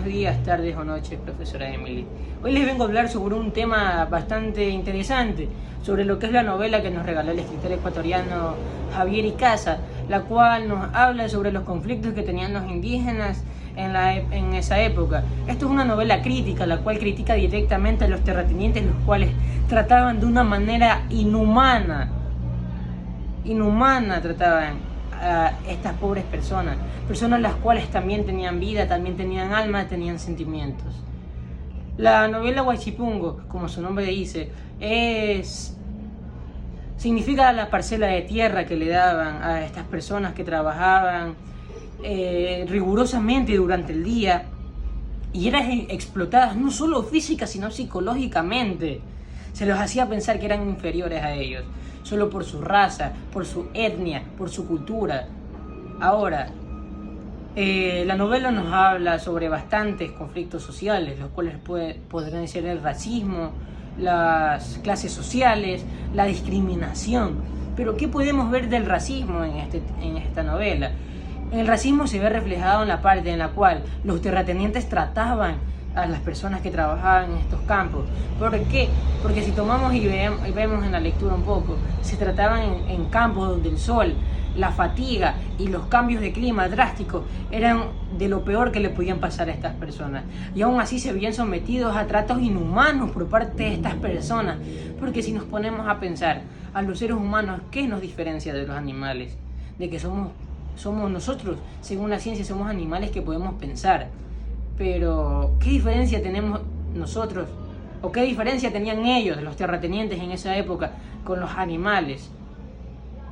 días, tardes o noches, profesora Emily. Hoy les vengo a hablar sobre un tema bastante interesante, sobre lo que es la novela que nos regaló el escritor ecuatoriano Javier Icaza, la cual nos habla sobre los conflictos que tenían los indígenas en esa época. Esto es una novela crítica, la cual critica directamente a los terratenientes, los cuales trataban de una manera inhumana trataban a estas pobres personas las cuales también tenían vida, también tenían alma, tenían sentimientos. La novela Huaychipungo, como su nombre dice, significa la parcela de tierra que le daban a estas personas que trabajaban rigurosamente durante el día y eran explotadas no solo física sino psicológicamente. Se los hacía pensar que eran inferiores a ellos, solo por su raza, por su etnia, por su cultura. Ahora, la novela nos habla sobre bastantes conflictos sociales, los cuales podrían ser el racismo, las clases sociales, la discriminación. Pero ¿qué podemos ver del racismo en esta novela? El racismo se ve reflejado en la parte en la cual los terratenientes trataban a las personas que trabajaban en estos campos. ¿Por qué? Porque si tomamos y vemos en la lectura un poco, se trataban en campos donde el sol, la fatiga y los cambios de clima drásticos eran de lo peor que le podían pasar a estas personas. Y aún así se veían sometidos a tratos inhumanos por parte de estas personas. Porque si nos ponemos a pensar, a los seres humanos, ¿qué nos diferencia de los animales? De que somos nosotros, según la ciencia, somos animales que podemos pensar. Pero, ¿qué diferencia tenemos nosotros? ¿O qué diferencia tenían ellos, los terratenientes en esa época, con los animales?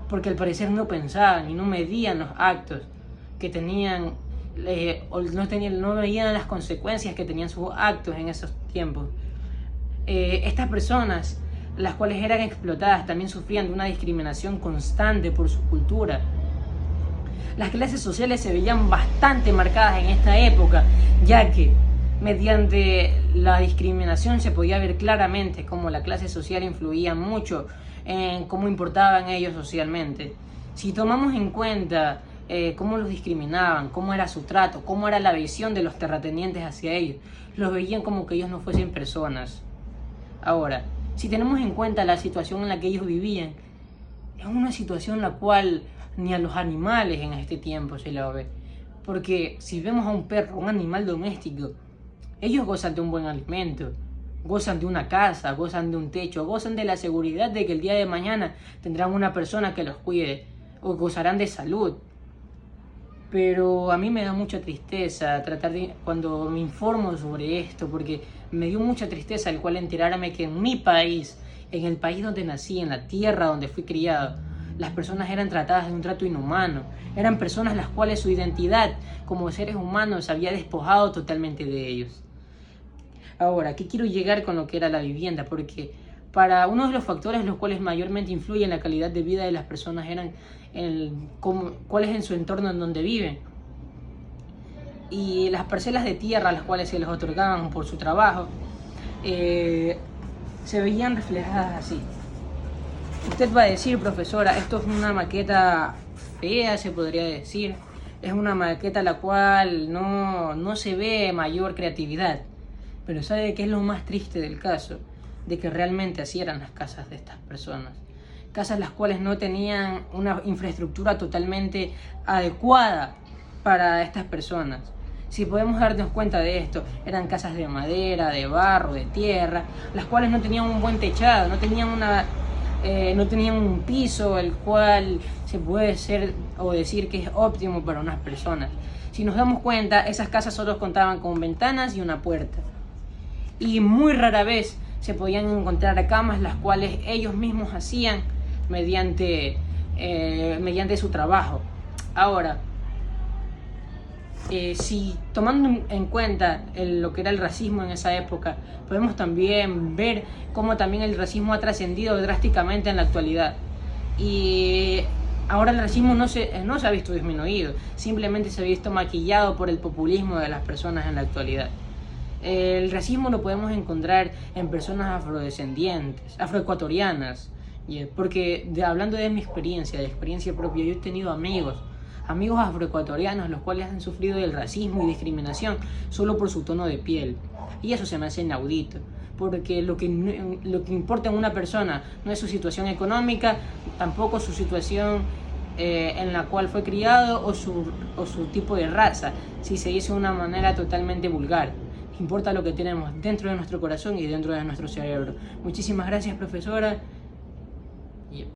Porque al parecer no pensaban y no medían los actos que tenían, no veían las consecuencias que tenían sus actos en esos tiempos. Estas personas, las cuales eran explotadas, también sufrían de una discriminación constante por su cultura. Las clases sociales se veían bastante marcadas en esta época, ya que mediante la discriminación se podía ver claramente cómo la clase social influía mucho en cómo importaban ellos socialmente. Si tomamos en cuenta cómo los discriminaban, cómo era su trato, cómo era la visión de los terratenientes hacia ellos, los veían como que ellos no fuesen personas. Ahora, si tenemos en cuenta la situación en la que ellos vivían, es una situación en la cual ni a los animales en este tiempo se lo ve. Porque si vemos a un perro, un animal doméstico, ellos gozan de un buen alimento, gozan de una casa, gozan de un techo, gozan de la seguridad de que el día de mañana tendrán una persona que los cuide, o gozarán de salud. Pero a mí me da mucha tristeza cuando me informo sobre esto, porque me dio mucha tristeza el cual enterarme que en mi país, en el país donde nací, en la tierra donde fui criado, las personas eran tratadas de un trato inhumano. Eran personas las cuales su identidad como seres humanos había despojado totalmente de ellos. Ahora, ¿qué quiero llegar con lo que era la vivienda? Porque para uno de los factores los cuales mayormente influyen en la calidad de vida de las personas eran cuál es en su entorno en donde viven. Y las parcelas de tierra a las cuales se les otorgaban por su trabajo se veían reflejadas así. Usted va a decir, profesora, esto es una maqueta fea, se podría decir. Es una maqueta la cual no se ve mayor creatividad. Pero ¿sabe qué es lo más triste del caso? De que realmente así eran las casas de estas personas. Casas las cuales no tenían una infraestructura totalmente adecuada para estas personas. Si podemos darnos cuenta de esto, eran casas de madera, de barro, de tierra, las cuales no tenían un buen techado, no tenían un piso el cual se puede decir que es óptimo para unas personas. Si nos damos cuenta, esas casas solo contaban con ventanas y una puerta. Y muy rara vez se podían encontrar camas las cuales ellos mismos hacían mediante su trabajo. Ahora, si tomando en cuenta lo que era el racismo en esa época, podemos también ver cómo también el racismo ha trascendido drásticamente en la actualidad. Y ahora el racismo no se ha visto disminuido, simplemente se ha visto maquillado por el populismo de las personas en la actualidad. El racismo lo podemos encontrar en personas afrodescendientes, afroecuatorianas, porque hablando de mi experiencia, de experiencia propia, yo he tenido amigos amigos afroecuatorianos, los cuales han sufrido del racismo y discriminación solo por su tono de piel. Y eso se me hace inaudito, porque lo que importa en una persona no es su situación económica, tampoco su situación en la cual fue criado o su tipo de raza, si se dice de una manera totalmente vulgar. Importa lo que tenemos dentro de nuestro corazón y dentro de nuestro cerebro. Muchísimas gracias, profesora.